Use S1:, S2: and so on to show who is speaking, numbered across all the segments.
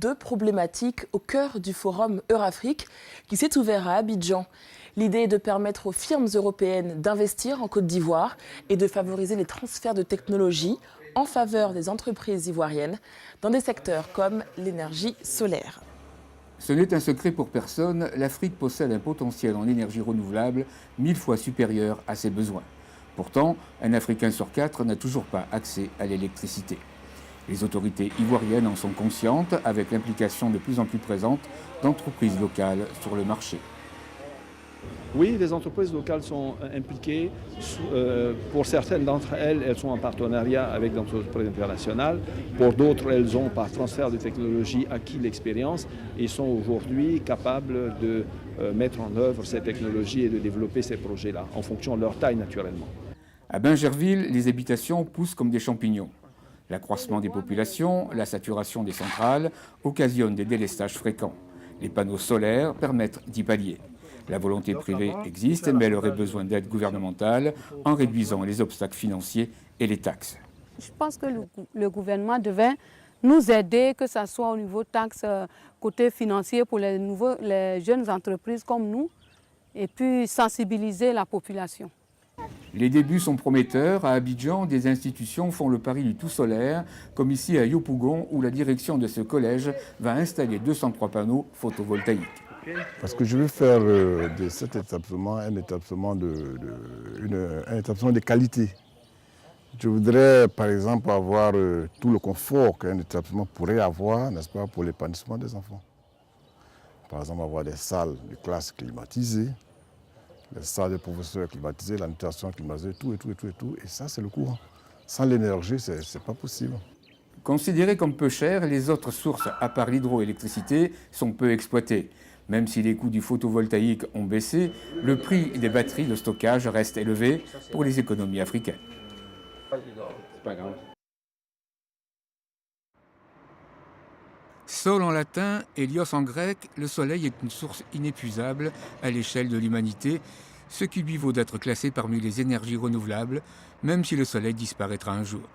S1: deux problématiques au cœur du forum Eurafrique qui s'est ouvert à Abidjan. L'idée est de permettre aux firmes européennes d'investir en Côte d'Ivoire et de favoriser les transferts de technologies en faveur des entreprises ivoiriennes dans des secteurs comme l'énergie solaire.
S2: Ce n'est un secret pour personne, l'Afrique possède un potentiel en énergie renouvelable 1000 fois supérieur à ses besoins. Pourtant, un Africain sur 4 n'a toujours pas accès à l'électricité. Les autorités ivoiriennes en sont conscientes avec l'implication de plus en plus présente d'entreprises locales sur le marché.
S3: Oui, les entreprises locales sont impliquées. Pour certaines d'entre elles, elles sont en partenariat avec des entreprises internationales. Pour d'autres, elles ont, par transfert de technologie, acquis l'expérience et sont aujourd'hui capables de mettre en œuvre ces technologies et de développer ces projets-là, en fonction de leur taille naturellement.
S2: À Bingerville, les habitations poussent comme des champignons. L'accroissement des populations, la saturation des centrales occasionnent des délestages fréquents. Les panneaux solaires permettent d'y pallier. La volonté privée existe, mais elle aurait besoin d'aide gouvernementale en réduisant les obstacles financiers et les taxes.
S4: Je pense que le gouvernement devait nous aider, que ce soit au niveau taxes, côté financier pour les jeunes entreprises comme nous, et puis sensibiliser la population.
S2: Les débuts sont prometteurs. À Abidjan, des institutions font le pari du tout solaire, comme ici à Yopougon, où la direction de ce collège va installer 203 panneaux photovoltaïques.
S5: Parce que je veux faire de cet établissement un établissement de qualité. Je voudrais par exemple avoir tout le confort qu'un établissement pourrait avoir, n'est-ce pas, pour l'épanouissement des enfants. Par exemple, avoir des salles de classe climatisées, les salles de professeurs climatisées, la nutrition climatisée, tout. Et ça, c'est le courant. Sans l'énergie, ce n'est pas possible.
S2: Considérées comme peu chères, les autres sources, à part l'hydroélectricité, sont peu exploitées. Même si les coûts du photovoltaïque ont baissé, le prix des batteries de stockage reste élevé pour les économies africaines. Sol en latin, hélios en grec, le soleil est une source inépuisable à l'échelle de l'humanité, ce qui lui vaut d'être classé parmi les énergies renouvelables, même si le soleil disparaîtra un jour.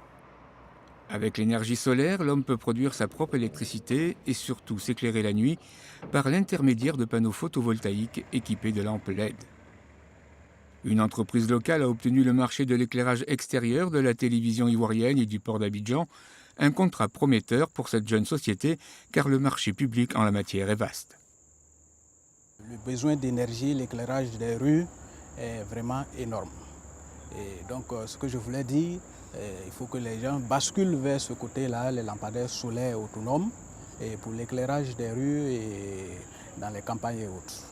S2: Avec l'énergie solaire, l'homme peut produire sa propre électricité et surtout s'éclairer la nuit par l'intermédiaire de panneaux photovoltaïques équipés de lampes LED. Une entreprise locale a obtenu le marché de l'éclairage extérieur de la télévision ivoirienne et du port d'Abidjan, un contrat prometteur pour cette jeune société car le marché public en la matière est vaste.
S6: Le besoin d'énergie, l'éclairage des rues est vraiment énorme. Et donc ce que je voulais dire, il faut que les gens basculent vers ce côté-là, les lampadaires solaires autonomes, et pour l'éclairage des rues et dans les campagnes et autres.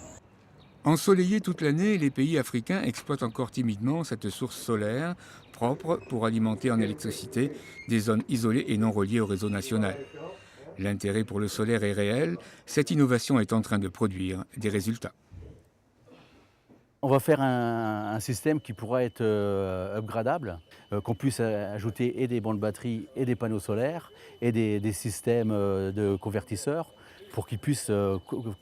S2: Ensoleillés toute l'année, les pays africains exploitent encore timidement cette source solaire propre pour alimenter en électricité des zones isolées et non reliées au réseau national. L'intérêt pour le solaire est réel, cette innovation est en train de produire des résultats.
S7: On va faire un système qui pourra être upgradable, qu'on puisse ajouter et des bancs de batterie et des panneaux solaires et des systèmes de convertisseurs pour qu'ils puissent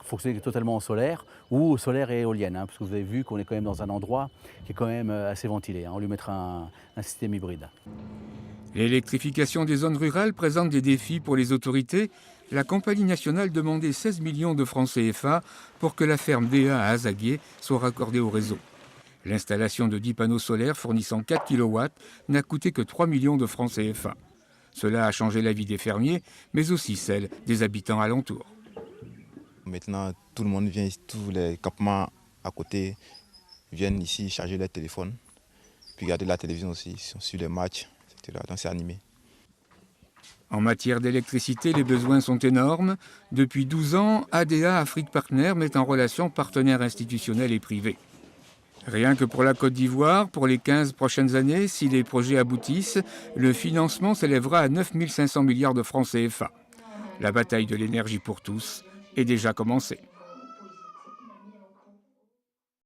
S7: fonctionner totalement au solaire ou au solaire et éolienne, parce que vous avez vu qu'on est quand même dans un endroit qui est quand même assez ventilé. On lui mettra un système hybride.
S2: L'électrification des zones rurales présente des défis pour les autorités. La compagnie nationale demandait 16 millions de francs CFA pour que la ferme DA à Azaguié soit raccordée au réseau. L'installation de 10 panneaux solaires fournissant 4 kW n'a coûté que 3 millions de francs CFA. Cela a changé la vie des fermiers, mais aussi celle des habitants alentours.
S8: Maintenant, tout le monde vient, tous les campements à côté viennent ici charger leur téléphone, puis regarder la télévision aussi, sur les matchs, etc. Donc c'est animé.
S2: En matière d'électricité, les besoins sont énormes. Depuis 12 ans, ADA Afrique Partner met en relation partenaires institutionnels et privés. Rien que pour la Côte d'Ivoire, pour les 15 prochaines années, si les projets aboutissent, le financement s'élèvera à 9 500 milliards de francs CFA. La bataille de l'énergie pour tous est déjà commencée.